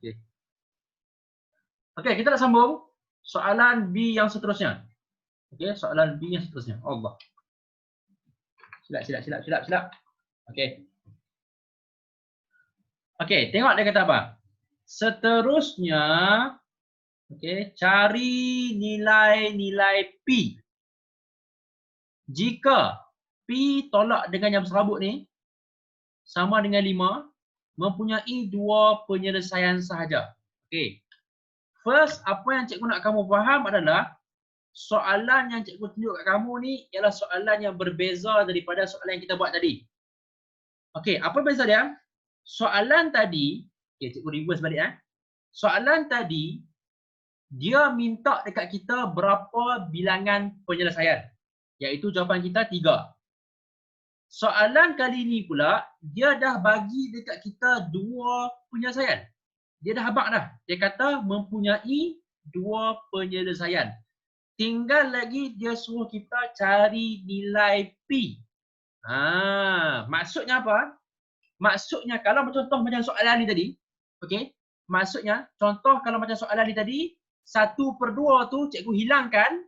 Okey. Okey, kita nak sambung soalan B yang seterusnya. Okey, soalan B yang seterusnya. Allah. Silap. Okey. Okey, tengok dia kata apa. Seterusnya, okey, cari nilai-nilai P. Jika P tolak dengan yang berserabut ni sama dengan 5, mempunyai 2 penyelesaian sahaja. Okey. First, apa yang cikgu nak kamu faham adalah soalan yang cikgu tunjuk kat kamu ni ialah soalan yang berbeza daripada soalan yang kita buat tadi. Okey, apa beza dia? Soalan tadi, okey, cikgu reverse balik Soalan tadi dia minta dekat kita berapa bilangan penyelesaian, iaitu jawapan kita 3. Soalan kali ni pula dia dah bagi dekat kita 2 penyelesaian. Dia dah habaq dah. Dia kata mempunyai 2 penyelesaian. Tinggal lagi dia suruh kita cari nilai P. Maksudnya apa? Maksudnya kalau contoh macam soalan ni tadi, okey? Maksudnya contoh kalau macam soalan ni tadi, 1/2 tu cikgu hilangkan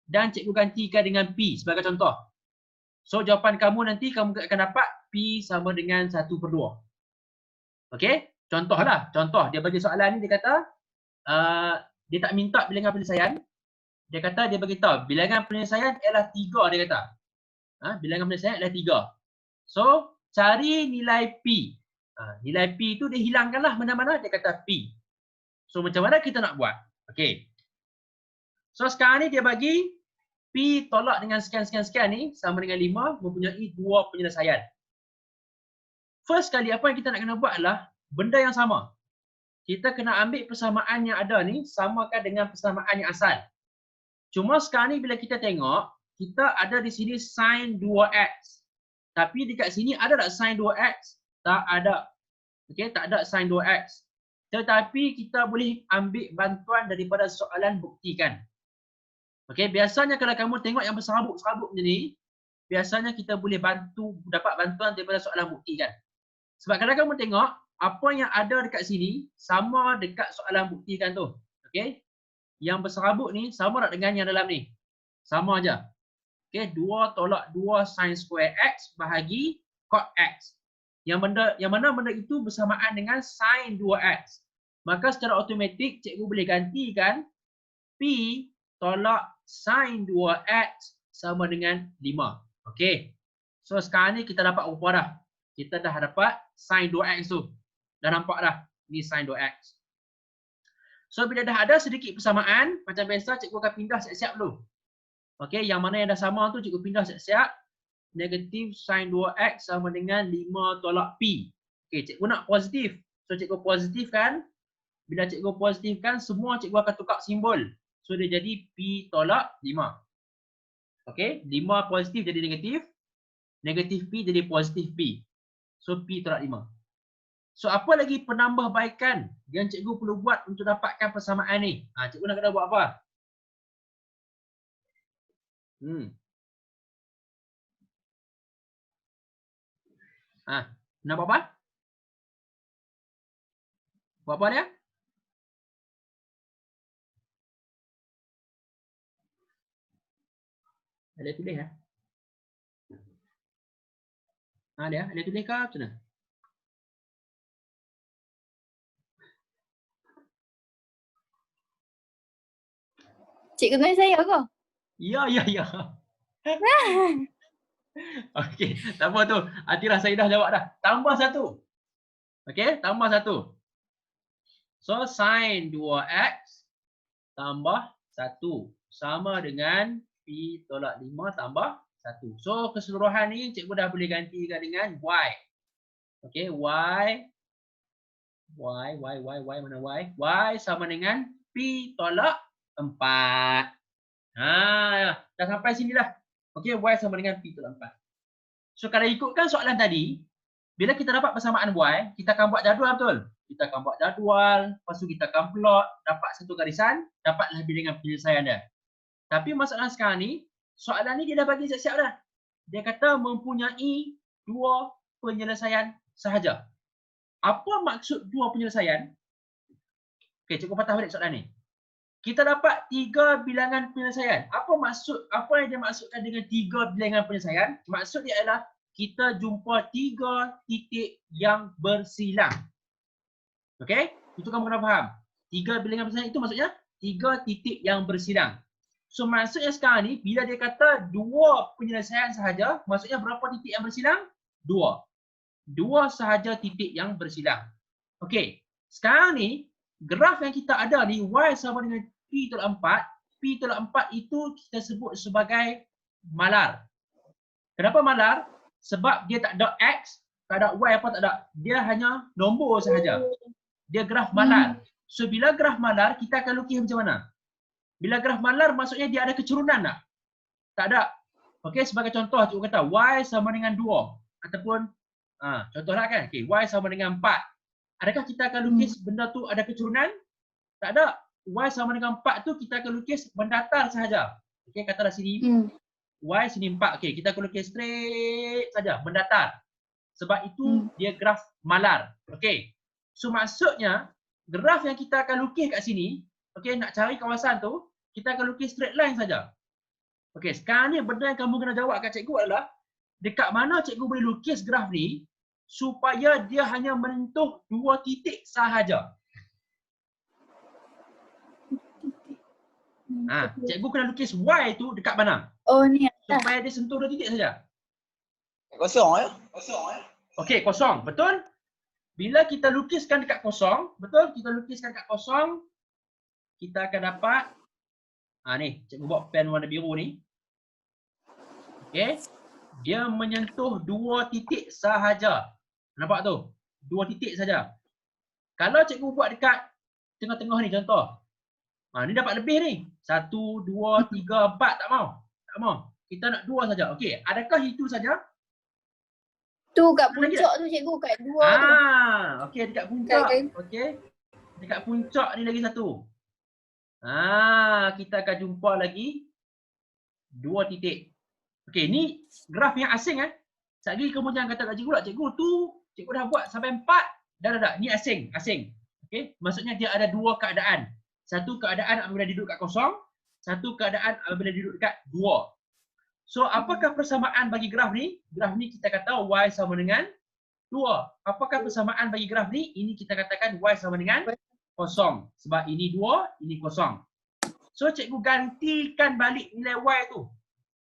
dan cikgu gantikan dengan P sebagai contoh. So jawapan kamu nanti kamu akan dapat P sama dengan 1/2. Okey? Contohlah, contoh dia bagi soalan ni dia kata dia tak minta bilangan penyelesaian. Dia kata dia bagi tahu bilangan penyelesaian ialah 3 dia kata. Bilangan penyelesaian ialah 3. So cari nilai P. Nilai P tu dia hilangkanlah mana-mana dia kata P. So macam mana kita nak buat? Okey. So sekarang ni dia bagi P tolak dengan sekian-sekian-sekian ni sama dengan 5 mempunyai 2 penyelesaian. First kali apa yang kita nak kena buat adalah benda yang sama. Kita kena ambil persamaan yang ada ni samakan dengan persamaan yang asal. Cuma sekarang ni bila kita tengok, kita ada di sini sin 2x. Tapi dekat sini ada tak sin 2x? Tak ada. Okey, tak ada sin 2x. Tetapi kita boleh ambil bantuan daripada soalan buktikan. Okey, biasanya kalau kamu tengok yang berserabut-serabut macam ni, biasanya kita boleh dapat bantuan daripada soalan buktikan. Sebab kalau kamu tengok, apa yang ada dekat sini sama dekat soalan buktikan tu. Okey? Yang berserabut ni sama tak dengan yang dalam ni? Sama aja. Okey, 2 tolak 2 sin square x bahagi cot x. Yang mana benda itu bersamaan dengan sin 2x. Maka secara automatik cikgu boleh gantikan P tolak sin 2x sama dengan 5. Okey. So sekarang ni kita dapat rupa dah. Kita dah dapat sin 2x tu. Dah nampak dah. Ni sin 2x. So bila dah ada sedikit persamaan, macam biasa cikgu akan pindah siap-siap dulu. Okey, yang mana yang dah sama tu cikgu pindah siap-siap. Negatif sin 2x sama dengan 5 tolak P. Okey, cikgu nak positif. So cikgu positifkan. Bila cikgu positifkan, semua cikgu akan tukar simbol. So dia jadi P tolak 5. Okey, 5 positif jadi negatif. Negatif P jadi positif P. So P tolak 5. So apa lagi penambahbaikan yang cikgu perlu buat untuk dapatkan persamaan ni? Cikgu nak kena buat apa? Nak buat apa? Buat apa dia? Ada tulis dia ada tulis ke macam mana? Cikgu tanya saya ke? Ya. Okey, tak apa tu. Atira saya dah jawab dah. Tambah 1. Okey, tambah 1. So sin 2x tambah 1 sama dengan P tolak 5 tambah 1. So keseluruhan ni cikgu dah boleh gantikan dengan y. Okey, y mana y? Y sama dengan P tolak 4. Dah sampai sini dah. Okey, y sama dengan P tolak 4. So kalau ikutkan soalan tadi, bila kita dapat persamaan y, kita akan buat jadual betul? Kita akan buat jadual, lepas tu kita akan plot, dapat satu garisan, dapatlah bilangan penyelesaian dia. Tapi masalah sekarang ni, soalan ni dia dah bagi siap-siap dah. Dia kata mempunyai 2 penyelesaian sahaja. Apa maksud 2 penyelesaian? Okey, cikgu patah balik soalan ni. Kita dapat 3 bilangan penyelesaian. Apa yang dia maksudkan dengan 3 bilangan penyelesaian? Maksud dia adalah kita jumpa 3 titik yang bersilang. Okey? Itu kamu kena faham. 3 bilangan penyelesaian itu maksudnya 3 titik yang bersilang. So maksudnya sekarang ni bila dia kata 2 penyelesaian sahaja, maksudnya berapa titik yang bersilang? 2. 2 sahaja titik yang bersilang. Okey. Sekarang ni graf yang kita ada ni y sama dengan P tolak 4. P tolak 4 itu kita sebut sebagai malar. Kenapa malar? Sebab dia tak ada x, tak ada y apa tak ada. Dia hanya nombor sahaja. Dia graf malar. So bila graf malar kita akan lukis macam mana? Bila graf malar maksudnya dia ada kecurunan tak? Tak ada. Okey, sebagai contoh cikgu kata y sama dengan 2 ataupun contohlah kan. Okey, y sama dengan 4. Adakah kita akan lukis benda tu ada kecurunan? Tak ada. Y sama dengan 4 tu kita akan lukis mendatar sahaja. Okey, katalah sini y sini 4. Okey, kita akan lukis straight saja, mendatar. Sebab itu dia graf malar. Okey. So maksudnya graf yang kita akan lukis kat sini, okey, nak cari kawasan tu, kita akan lukis straight line saja. Okey, sekarang ni benda yang kamu kena jawab kat cikgu adalah dekat mana cikgu boleh lukis graf ni supaya dia hanya menyentuh 2 titik sahaja. Cikgu kena lukis y tu dekat mana? Oh ni. Supaya dia sentuh 2 titik saja. Kosong ya? Okey, kosong. Betul? Bila kita lukiskan dekat kosong, betul? Kita lukiskan dekat kosong, kita akan dapat ni, cikgu bawa pen warna biru ni. Okey. Dia menyentuh 2 titik sahaja. Nampak tu? 2 titik saja. Kalau cikgu buat dekat tengah-tengah ni contoh. Ni dapat lebih ni. 1, 2, 3, 4 tak mau. Tak mau. Kita nak 2 saja. Okey, adakah itu saja? Tu kat puncak tu cikgu, kat 2 tu. Okey, dekat puncak. Okey. Dekat puncak ni lagi satu. Kita akan jumpa lagi 2 titik. Okey, ni graf yang asing Sekejap lagi kamu jangan kata kat cikgu lah, cikgu tu cikgu dah buat sampai 4. Dah. Ni asing. Okey, maksudnya dia ada 2 keadaan. Satu keadaan apabila duduk kat kosong, satu keadaan apabila duduk dekat 2. So, apakah persamaan bagi graf ni? Graf ni kita kata y sama dengan 2. Apakah persamaan bagi graf ni? Ini kita katakan y sama dengan kosong. Sebab ini 2, ini kosong. So, cikgu gantikan balik nilai y tu.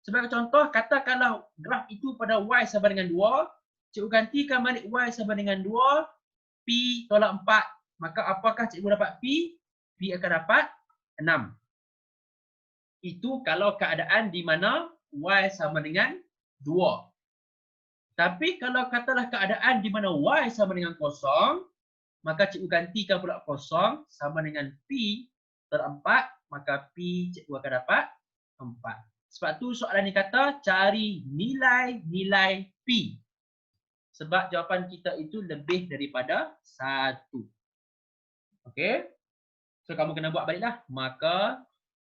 Sebagai contoh, katakanlah graf itu pada y sama dengan 2. Cikgu gantikan balik y sama dengan 2. P tolak 4. Maka apakah cikgu dapat P? P akan dapat 6. Itu kalau keadaan di mana y sama dengan 2. Tapi kalau katalah keadaan di mana y sama dengan kosong, maka cikgu gantikan pula kosong sama dengan P tolak 4, maka P cikgu akan dapat 4. Sebab tu soalan ni kata cari nilai-nilai P. Sebab jawapan kita itu lebih daripada 1. Okey. So kamu kena buat baliklah. Maka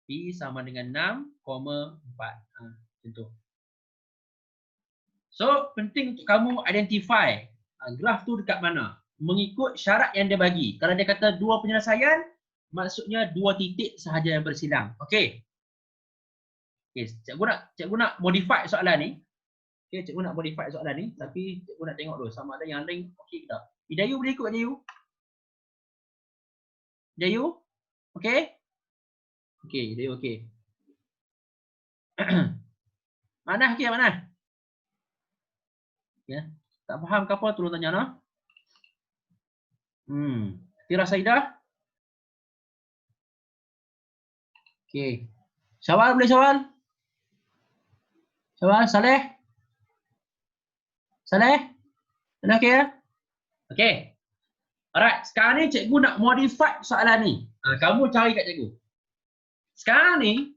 P sama dengan 6,4. Macam tu. So penting untuk kamu identify graf tu dekat mana. Mengikut syarat yang dia bagi. Kalau dia kata 2 penyelesaian, maksudnya 2 titik sahaja yang bersilang. Okey. Okey, cikgu nak modify soalan ni. Okey, cikgu nak modify soalan ni, tapi cikgu nak tengok dulu sama ada yang lain okey ke tak. Hidayu boleh ikut Hidayu? Hidayu? Okey? Okey, Hidayu okey. Mana okey, mana? Ya, tak faham ke apa tolong tanya nah. Tira Saidah? Okey. Syawal boleh Syawal? Syawal, Saleh? Saleh? Dah okey ya? Okey. Alright, sekarang ni cikgu nak modify soalan ni. Kamu cari kat cikgu. Sekarang ni,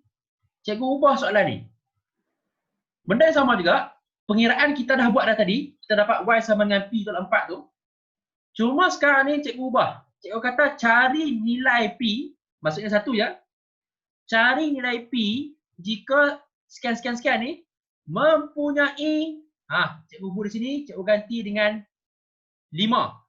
cikgu ubah soalan ni. Benda yang sama juga, pengiraan kita dah buat dah tadi. Kita dapat y sama dengan P tolak 4 tu. Cuma sekarang ni cikgu ubah. Cikgu kata cari nilai P, maksudnya satu ya. Cari nilai P jika sekian-sekian-sekian ni mempunyai, cikgu buat di sini, cikgu ganti dengan 5.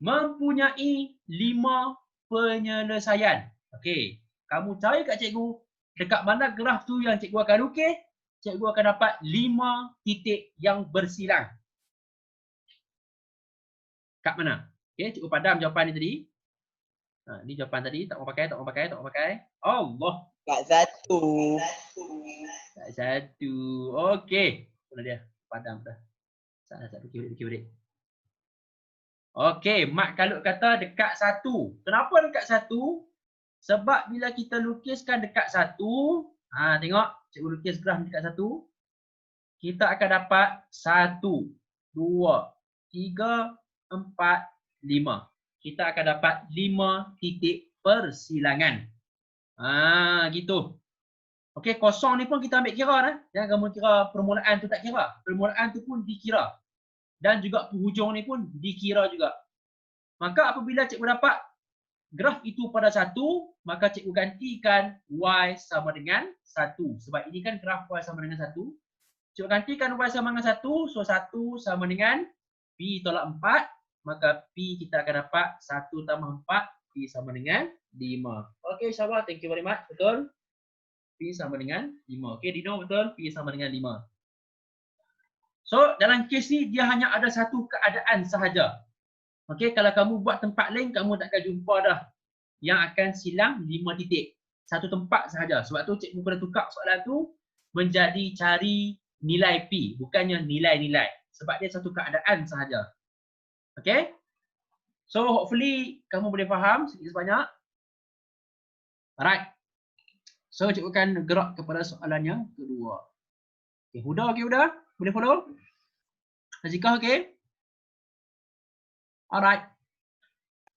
Mempunyai 5 penyelesaian. Okey, kamu cari kat cikgu dekat mana graf tu yang cikgu akan lukis, cikgu akan dapat 5 titik yang bersilang. Kat mana? Okey, cikgu padam jawapan ni tadi. Ni jawapan tadi, tak mau pakai. Allah. Kat satu. Kat satu. Okey. Mana dia? Padam dah. Salah satu kiri. Okey, Mak Kalut kata dekat satu. Kenapa dekat satu? Sebab bila kita lukiskan dekat satu, tengok cikgu lukis graf dekat satu, kita akan dapat 1, 2, 3, 4, 5. Kita akan dapat 5 titik persilangan. Gitu. Okey, kosong ni pun kita ambil kira dah. Jangan kamu kira permulaan tu tak kira. Permulaan tu pun dikira. Dan juga penghujung ni pun dikira juga. Maka apabila cikgu dapat graf itu pada 1, maka cikgu gantikan Y sama dengan 1. Sebab ini kan graf Y sama dengan 1. Cikgu gantikan Y sama dengan 1. So 1 sama dengan P tolak 4. Maka P kita akan dapat 1 tambah 4. P sama dengan 5. Okey, insyaAllah. Thank you very much. Betul? P sama dengan 5. Okey, Dino betul? P sama dengan 5. So, dalam kes ni dia hanya ada satu keadaan sahaja. Okey, kalau kamu buat tempat lain, kamu tak akan jumpa dah yang akan silang 5 titik. Satu tempat sahaja. Sebab tu cikgu kena tukar soalan tu menjadi cari nilai P, bukannya nilai-nilai. Sebab dia satu keadaan sahaja. Okey? So, hopefully kamu boleh faham sedikit sebanyak. Alright. So, cikgu akan gerak kepada soalan yang kedua. Okay, Huda okey Huda? Boleh follow? Azikah okey? Alright.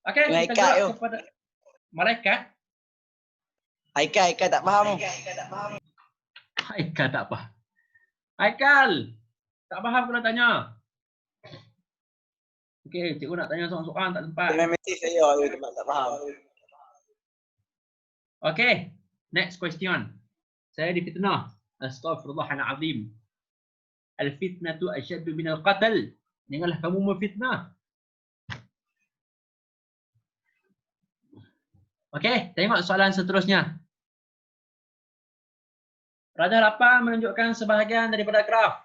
Okay, kita gerak kepada malaikat. Haikal tak faham. Haikal tak faham. Haikal, tak faham kalau tanya. Okey, cikgu nak tanya soalan tak sempat. Dengan mesej saya tak faham. Okey, next question. Saya difitnah. Astaghfirullahalazim. Al-fitnatu asyaddu minal qatl. Janganlah kamu memfitnah. Okey, tengok soalan seterusnya. Raja 8 menunjukkan sebahagian daripada graf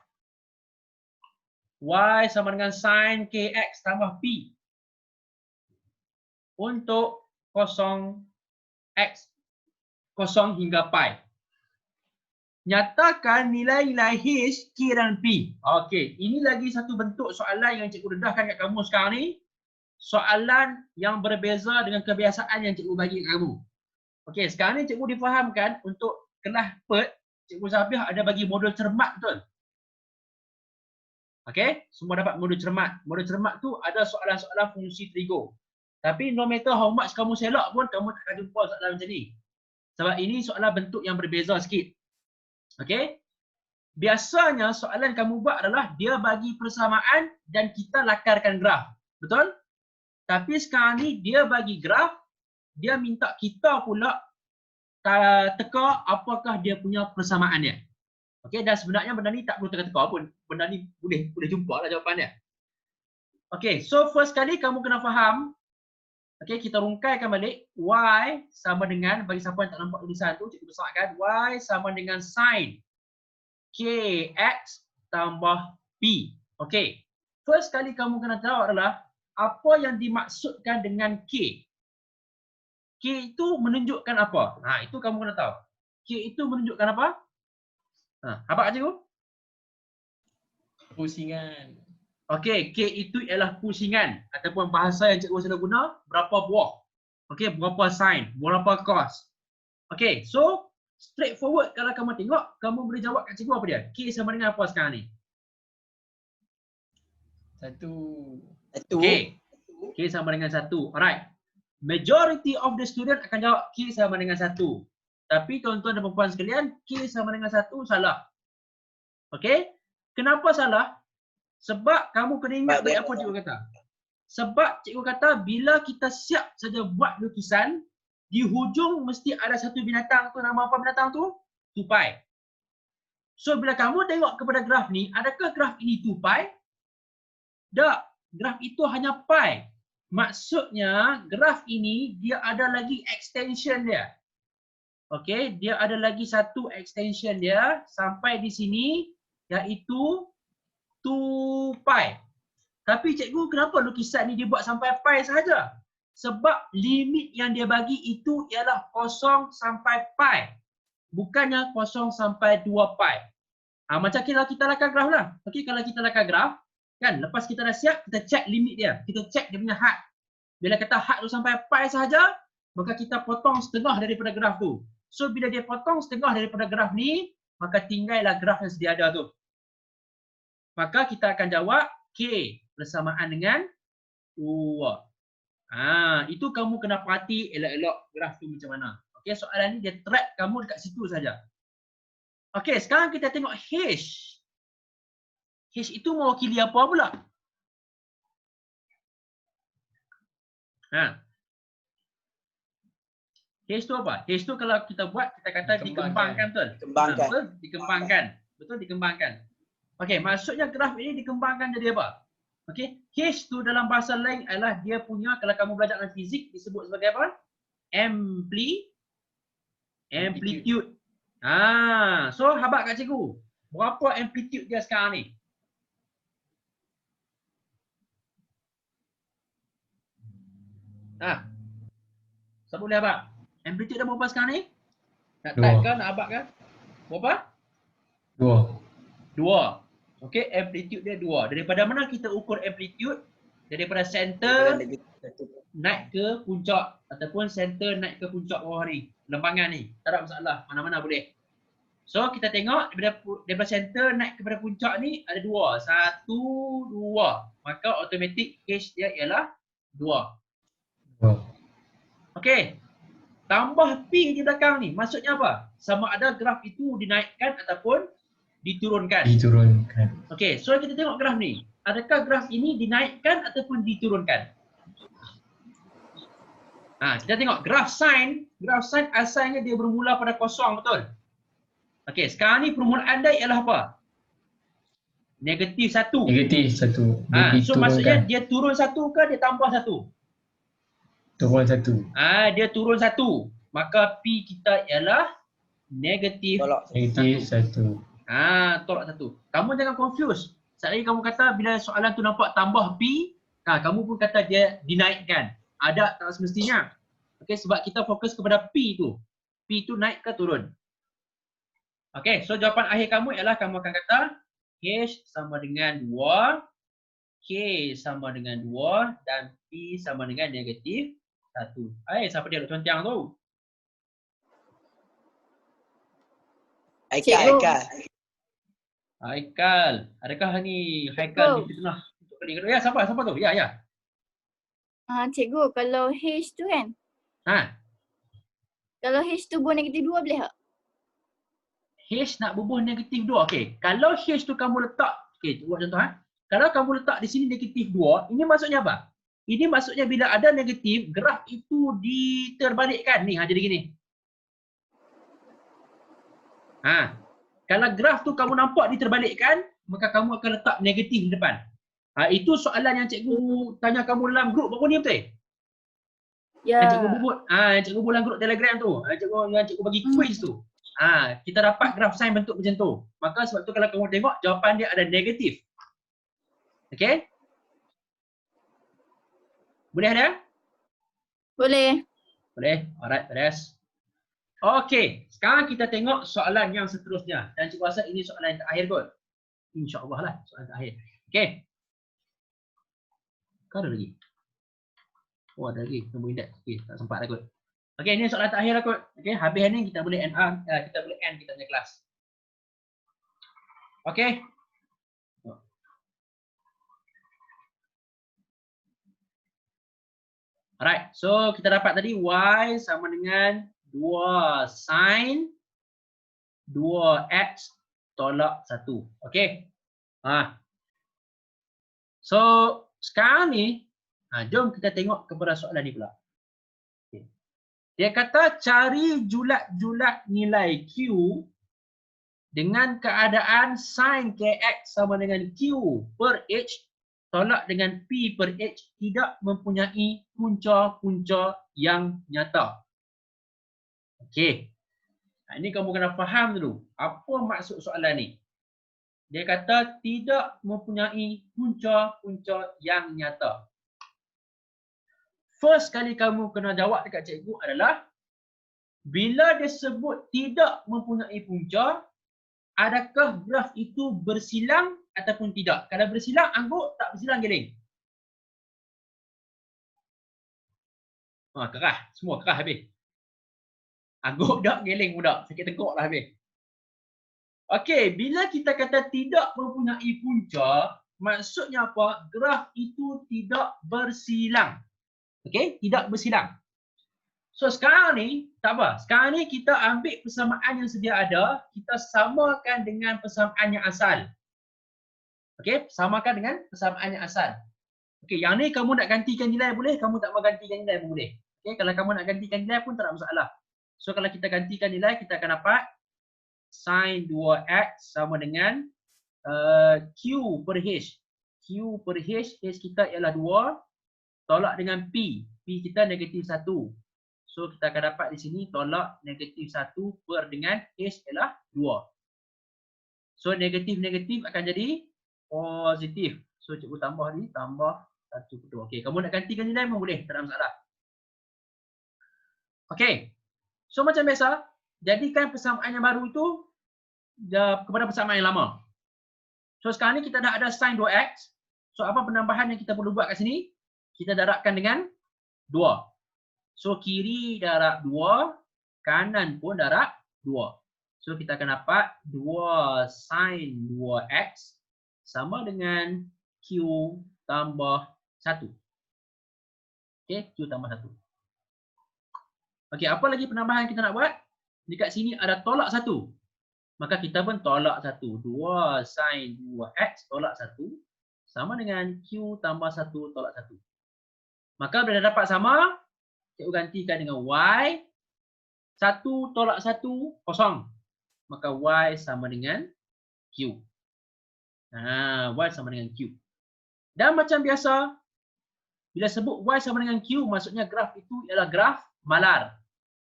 Y sama dengan sin kx tambah P untuk 0 x 0 hingga pi. Nyatakan nilai-nilai H, K dan P. Okey, ini lagi satu bentuk soalan yang cikgu dedahkan kat kamu sekarang ni. Soalan yang berbeza dengan kebiasaan yang cikgu bagi kat kamu. Okey, sekarang ni cikgu difahamkan untuk kelas PERT, cikgu Zabiah ada bagi modul cermat, betul? Okey, semua dapat modul cermat. Modul cermat tu ada soalan-soalan fungsi trigo. Tapi no matter how much kamu selok pun, kamu tak akan jumpa soalan macam ni. Sebab ini soalan bentuk yang berbeza sikit. Okey? Biasanya soalan kamu buat adalah dia bagi persamaan dan kita lakarkan graf. Betul? Tapi sekarang ni dia bagi graf, dia minta kita pula teka apakah dia punya persamaan dia. Okey, dan sebenarnya benda ni tak perlu teka-teka pun. Benda ni boleh jumpa lah jawapan dia. Okey, so first kali kamu kena faham. Okey, kita rungkaikan balik. Y sama dengan, bagi siapa yang tak nampak tulisan tu, cikgu besarkan. Y sama dengan sin kx tambah P. Okey, first kali kamu kena tahu adalah apa yang dimaksudkan dengan K. K itu menunjukkan apa? Itu kamu kena tahu. K itu menunjukkan apa? Apa cikgu? Pusingan. Okey, K itu ialah pusingan ataupun bahasa yang cikgu selalu guna, berapa buah. Okey, berapa sin, berapa cos. Okey, so straightforward kalau kamu tengok, kamu boleh jawab kat cikgu apa dia? K sama dengan apa sekarang ni? 1. K. K sama dengan 1. Alright. Majority of the student akan jawab K sama dengan 1. Tapi tuan-tuan dan puan sekalian, K sama dengan 1 salah. Okey? Kenapa salah? Sebab kamu kena ingat baik apa cikgu kata. Sebab cikgu kata bila kita siap saja buat lukisan, di hujung mesti ada satu binatang tu. Nama apa binatang tu? Tupai. So bila kamu tengok kepada graf ni, adakah graf ini tupai? Tak. Graf itu hanya pi. maksudnya graf ini dia ada lagi extension dia. Okey, dia ada lagi satu extension dia sampai di sini iaitu 2 pi. Tapi cikgu kenapa lukisan ni dia buat sampai pi sahaja? Sebab limit yang dia bagi itu ialah 0 sampai pi. Bukannya 0 sampai 2 pi. Macam kalau kita lakukan graf lah. Okey, kalau kita lakukan graf, kan lepas kita dah siap, kita check limit dia. Kita check dia punya had. Bila kata had tu sampai pi sahaja, maka kita potong setengah daripada graf tu. So bila dia potong setengah daripada graf ni, maka tinggallah graf yang sedia ada tu. Maka kita akan jawab K bersamaan dengan 2. Itu kamu kena perhati elok-elok graf tu macam mana. Okey, soalan ni dia trap kamu dekat situ saja. Okey, sekarang kita tengok H. H itu mewakili apa pula? H tu apa? H tu kalau kita buat, kita kata dikembangkan, betul? Dikembangkan. Betul? Dikembangkan. Betul, dikembangkan. Okey, maksudnya graf ini dikembangkan jadi apa? Okey, H tu dalam bahasa lain adalah dia punya, kalau kamu belajar dalam fizik, disebut sebagai apa? Amplitude. So habaq kat cikgu. Berapa amplitude dia sekarang ni? Siapa boleh habaq? Amplitude dia berapa sekarang ni? Nak type ke? Nak habaq ke? Berapa? 2. Okey, amplitude dia 2. Daripada mana kita ukur amplitude? Daripada center naik ke puncak ataupun center naik ke puncak bawah ni. Lembangan ni. Tak ada masalah. Mana-mana boleh. So kita tengok daripada center naik kepada puncak ni ada 2. 1, 2. Maka automatik H dia ialah 2. Okey. Tambah P di belakang ni. Maksudnya apa? Sama ada graf itu dinaikkan ataupun diturunkan. Okey, so kita tengok graf ni. Adakah graf ini dinaikkan ataupun diturunkan? Kita tengok graf sin. Graf sin asalnya dia bermula pada 0, betul? Okey, sekarang ni permulaan dia ialah apa? -1. So maksudnya dia turun 1 ke dia tambah 1? Turun 1. Dia turun 1. Maka P kita ialah negatif 1. Tolak 1. Kamu jangan confuse. Sekali kamu kata bila soalan tu nampak tambah P, kamu pun kata dia dinaikkan. Ada tak semestinya. Okey, sebab kita fokus kepada P tu. P tu naik ke turun. Okey, so jawapan akhir kamu ialah kamu akan kata H sama dengan 2, K sama dengan 2 dan P sama dengan negatif 1. Siapa dia duk contang tu? Haikal. Adakah ni Haikal di tengah untuk kali kedua? Ya, siapa tu? Ya. Cikgu, kalau H tu kan? Kalau H tu buah negatif 2 boleh tak? H nak bubuh negatif 2. Okey, kalau H tu kamu letak, okey, buat contoh Kalau kamu letak di sini negatif 2, ini maksudnya apa? Ini maksudnya bila ada negatif, graf itu diterbalikkan ni, jadi gini. Kalau graf tu kamu nampak diterbalikkan, maka kamu akan letak negatif di depan. Itu soalan yang cikgu tanya kamu dalam grup baru ni, betul? Ya. Yang cikgu buat, cikgu buat dalam grup Telegram tu. Cikgu bagi quiz tu. Kita dapat graf sin bentuk macam tu. Maka sebab tu kalau kamu tengok jawapan dia ada negatif. Okey? Boleh ada? Boleh. Alright, beres. Okey, sekarang kita tengok soalan yang seterusnya. Dan cikgu rasa ini soalan yang terakhir kot. InsyaAllah lah soalan terakhir. Okey. Kau ada lagi? Ada lagi. Nombor indeks. Okey, tak sempat dah kot. Okey, ini soalan terakhir lah kot. Okey, habis ni kita boleh end kita punya kelas. Okey. Alright, so kita dapat tadi Y sama dengan 2 sin 2x tolak 1. Okey. So sekarang ni jom kita tengok kepada soalan ni pula. Okay. Dia kata cari julat-julat nilai Q dengan keadaan sin kx sama dengan Q per H tolak dengan P per H tidak mempunyai punca-punca yang nyata. Okey. Ini kamu kena faham dulu. Apa maksud soalan ni? Dia kata tidak mempunyai punca-punca yang nyata. First kali kamu kena jawab dekat cikgu adalah bila dia sebut tidak mempunyai punca, adakah graf itu bersilang ataupun tidak? Kalau bersilang angguk, tak bersilang geleng. Kerah. Semua kerah habis. Angguk dak, geleng budak. Sakit tengkuk lah habis. Okey, bila kita kata tidak mempunyai punca, maksudnya apa? Graf itu tidak bersilang. Okey, tidak bersilang. So sekarang ni, tak apa. Sekarang ni kita ambil persamaan yang sedia ada, kita samakan dengan persamaan yang asal. Okey, samakan dengan persamaan yang asal. Okey, yang ni kamu nak gantikan nilai boleh, kamu tak mau gantikan nilai pun boleh. Okey, kalau kamu nak gantikan nilai pun tak ada masalah. So kalau kita gantikan nilai, kita akan dapat sin 2x sama dengan Q per H. Q per H, H kita ialah 2, tolak dengan P. P kita negatif 1. So kita akan dapat di sini tolak negatif 1 per dengan H ialah 2. So negatif-negatif akan jadi positif. So cikgu tambah ni, tambah 1. Okey, kamu nak gantikan nilai pun boleh, tak ada masalah. Okey. So macam biasa, jadikan persamaan yang baru itu kepada persamaan yang lama. So sekarang ni kita dah ada sin 2x. So apa penambahan yang kita perlu buat kat sini? Kita darabkan dengan 2. So kiri darab 2, kanan pun darab 2. So kita akan dapat 2 sin 2x sama dengan Q tambah 1. Okey, Q tambah 1. Okey, apa lagi penambahan kita nak buat? Dekat sini ada tolak 1. Maka kita pun tolak 1. 2 sin 2x tolak 1 sama dengan Q tambah 1 tolak 1. Maka bila dapat sama, cikgu gantikan dengan Y. 1 tolak 1, kosong. Maka Y sama dengan Q. Y sama dengan Q. Dan macam biasa, bila sebut Y sama dengan Q, maksudnya graf itu ialah graf malar.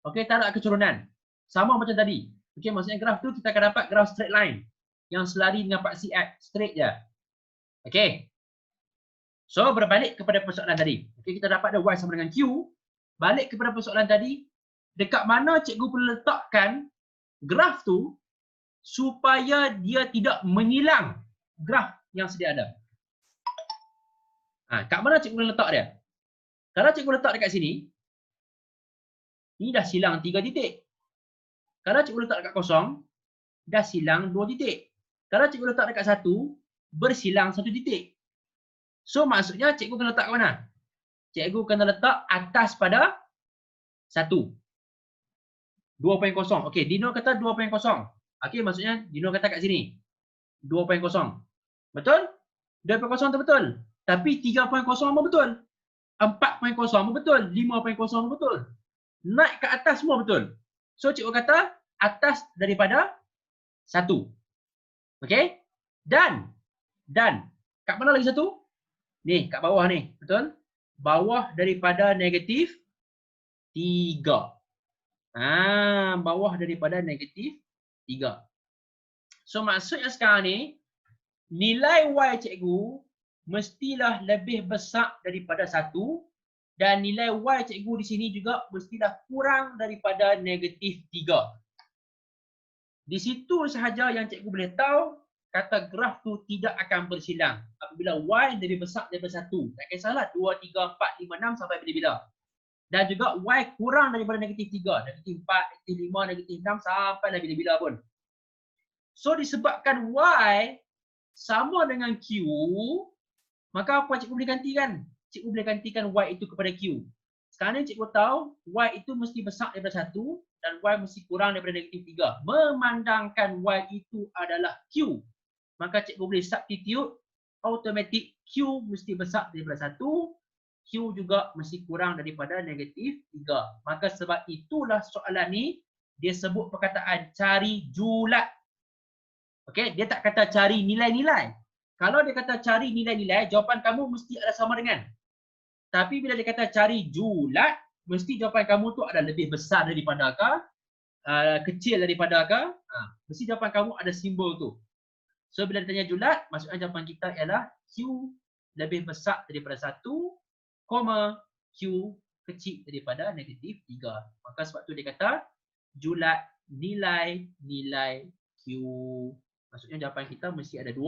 Okey, tak ada keturunan. Sama macam tadi. Okey, maksudnya graf tu kita akan dapat graf straight line yang selari dengan paksi X, straight je. Okey. So berbalik kepada persoalan tadi. Okey, kita dapat ada Y sama dengan Q. Balik kepada persoalan tadi, dekat mana cikgu perlu letakkan graf tu supaya dia tidak menyilang graf yang sedia ada. Kat mana cikgu boleh letak dia? Kalau cikgu letak dekat sini, ini dah silang 3 titik. Kalau cikgu letak dekat kosong, dah silang 2 titik. Kalau cikgu letak dekat 1, bersilang 1 titik. So maksudnya cikgu kena letak kat mana? Cikgu kena letak atas pada 1. 2.0. Okey, Dino kata 2.0. Okey, maksudnya Dino kata kat sini 2.0. Betul? 2.0 tu betul. Tapi 3.0 pun betul. 4.0 pun betul. 5.0 pun betul. Naik ke atas semua betul. So cikgu kata atas daripada 1. Okey? Dan kat mana lagi 1? Ni, kat bawah ni. Betul? Bawah daripada negatif 3. Bawah daripada negatif 3. So maksudnya sekarang ni, nilai Y cikgu mestilah lebih besar daripada 1 dan nilai Y cikgu di sini juga mestilah kurang daripada negatif 3. Di situ sahaja yang cikgu boleh tahu kata graf tu tidak akan bersilang. Apabila Y lebih besar daripada 1. Tak kisahlah 2, 3, 4, 5, 6 sampai bila-bila. Dan juga Y kurang daripada negatif 3. Negatif 4, negatif 5, negatif 6 sampai bila-bila pun. So disebabkan Y sama dengan Q, maka apa cikgu boleh gantikan? Cikgu boleh gantikan Y itu kepada Q. Sekarang ni cikgu tahu Y itu mesti besar daripada 1 dan Y mesti kurang daripada negatif 3. Memandangkan Y itu adalah Q, maka cikgu boleh substitute automatic Q mesti besar daripada 1, Q juga mesti kurang daripada negatif 3. Maka sebab itulah soalan ni dia sebut perkataan cari julat. Okey, dia tak kata cari nilai-nilai. kalau dia kata cari nilai-nilai, jawapan kamu mesti ada sama dengan. Tapi bila dia kata cari julat, mesti jawapan kamu tu ada lebih besar daripada ke, kecil daripada ke, mesti jawapan kamu ada simbol tu. So bila ditanya julat, maksudnya jawapan kita ialah Q lebih besar daripada 1, Q kecil daripada negatif 3. Maka sebab tu dia kata julat nilai Q. Maksudnya jawapan kita mesti ada 2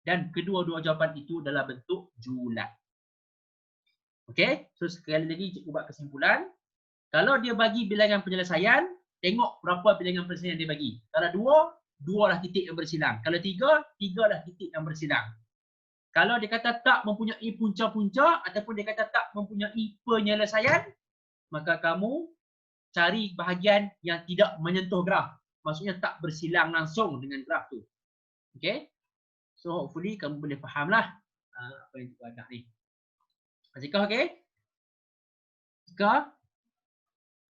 dan kedua-dua jawapan itu dalam bentuk julat. Okey, so sekali lagi cikgu buat kesimpulan. Kalau dia bagi bilangan penyelesaian, tengok berapa bilangan penyelesaian dia bagi. Kalau 2, 2 lah titik yang bersilang. Kalau 3, 3 lah titik yang bersilang. Kalau dia kata tak mempunyai punca-punca ataupun dia kata tak mempunyai penyelesaian, maka kamu cari bahagian yang tidak menyentuh graf. Maksudnya tak bersilang langsung dengan graf tu. Okey. So hopefully kamu boleh fahamlah apa yang cikgu agak ni. Azika okey? Azika?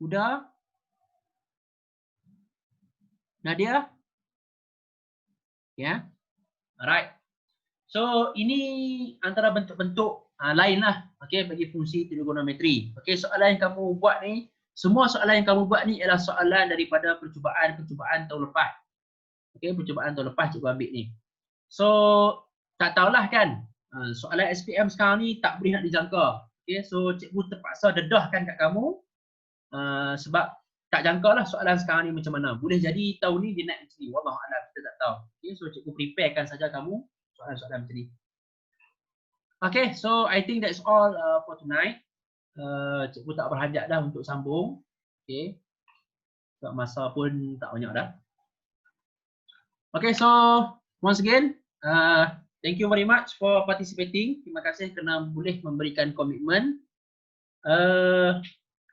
Huda? Nadia? Ya. Alright. So ini antara bentuk-bentuk lain lah, okey, bagi fungsi trigonometri. Okey, soalan yang kamu buat ni, semua soalan yang kamu buat ni ialah soalan daripada percubaan tahun lepas. Okey, percubaan tahun lepas cikgu ambil ni. So tak tahulah kan, soalan SPM sekarang ni tak boleh nak dijangka. Okey, so cikgu terpaksa dedahkan kat kamu sebab tak jangka lah soalan sekarang ni macam mana. Boleh jadi tahun ni dia naik macam ni, wallahualam, kita tak tahu. Okey, so cikgu preparekan saja kamu soalan-soalan macam ni. Okay, so I think that's all for tonight. Cikgu tak berhajat dah untuk sambung. Okay, sebab masa pun tak banyak dah. Okay, so once again, thank you very much for participating. Terima kasih kerana boleh memberikan komitmen.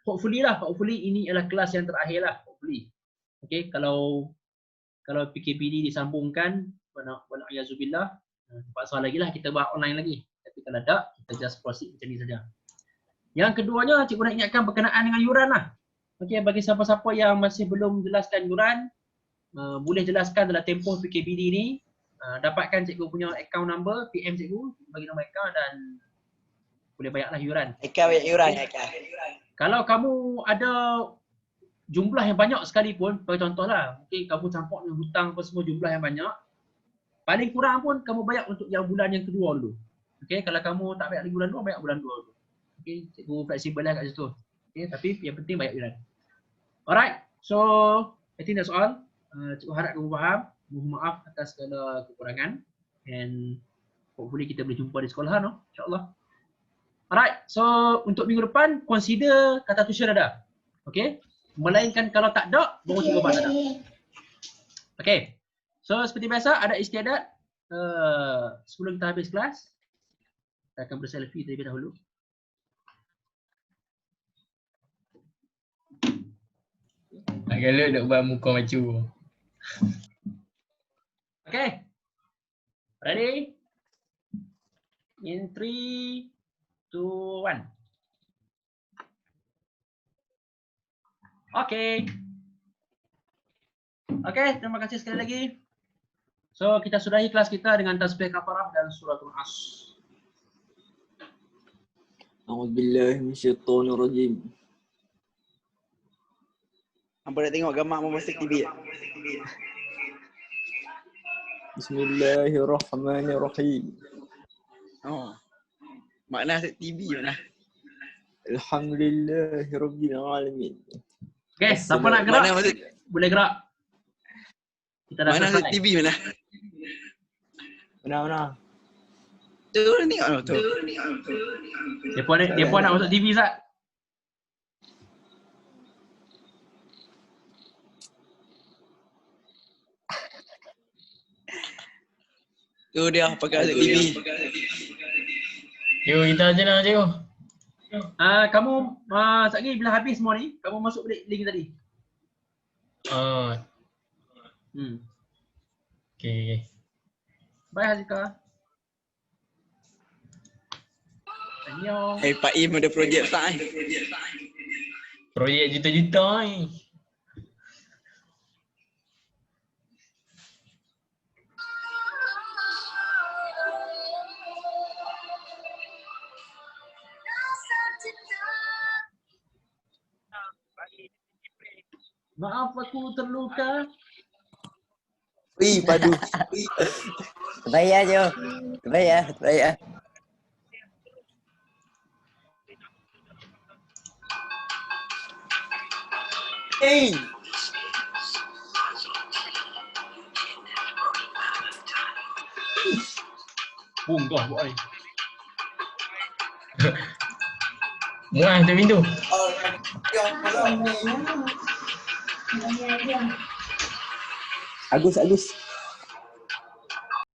Hopefully ini adalah kelas yang terakhir lah. Hopefully. Okay, kalau PKPD disambungkan, wa'alaikumsalam, terpaksa lagi lah kita buat online lagi. Tapi kalau tak, kita just proceed macam ni saja. Yang keduanya, cikgu nak ingatkan berkenaan dengan yuran lah. Okay, bagi siapa-siapa yang masih belum jelaskan yuran, boleh jelaskan dalam tempoh PKPD ni. Dapatkan cikgu punya account number, PM cikgu, bagi nombor account dan boleh bayarlah yuran. Eka bayar yuran, Eka. Kalau kamu ada jumlah yang banyak sekalipun, bagi contohlah, mungkin kamu campur dengan hutang apa semua jumlah yang banyak, paling kurang pun kamu bayar untuk yang bulan yang kedua dulu. Okey, kalau kamu tak bayar lagi bulan 2, bayar bulan 2 dulu. Okey, cikgu fleksibel lah kat situ. Okey, tapi yang penting bayar yuran. Alright, so I think that's all. Cikgu harap kamu faham. Mohon maaf atas segala kekurangan and hopefully kita boleh jumpa di sekolah, no? InsyaAllah. Alright, so untuk minggu depan consider kata tuition ada. Okey, melainkan kalau tak ada, baru cikgu buat ada. Okey. So seperti biasa ada istiadat sebelum kita habis kelas. Kita akan berselfie terlebih dahulu. Nak galak nak buat muka macu. Okay. Ready? In 3, 2, 1. Okay. Okay, terima kasih sekali lagi. So kita sudahi kelas kita dengan tasbih kafarah dan suratul As. A'udzubillahi minasyaitonirrajim. Hampa nak tengok gambar memasik TV. Bismillahirrahmanirrahim. Oh. Makna TV mana? Alhamdulillahirabbil alamin. Okay, siapa nak gerak? Mana masuk Boleh gerak. Kita dah mana selesai. TV mana? Mana? Tu tengok tu. Depa nak masuk TV Zat. Tu dia pakai masuk TV. Yo, kita aja nak cikgu. Kamu sekali bila habis semua ni, kamu masuk balik link tadi. Okay. Bye Hazika. Annyeong. Pak Im ada projek tak ni? Projek juta-juta ni. Maaf aku terluka. Wih, padu. Terbayar je. Terbayar. Hey. Bunggah boy. Muah tu pintu. Agus.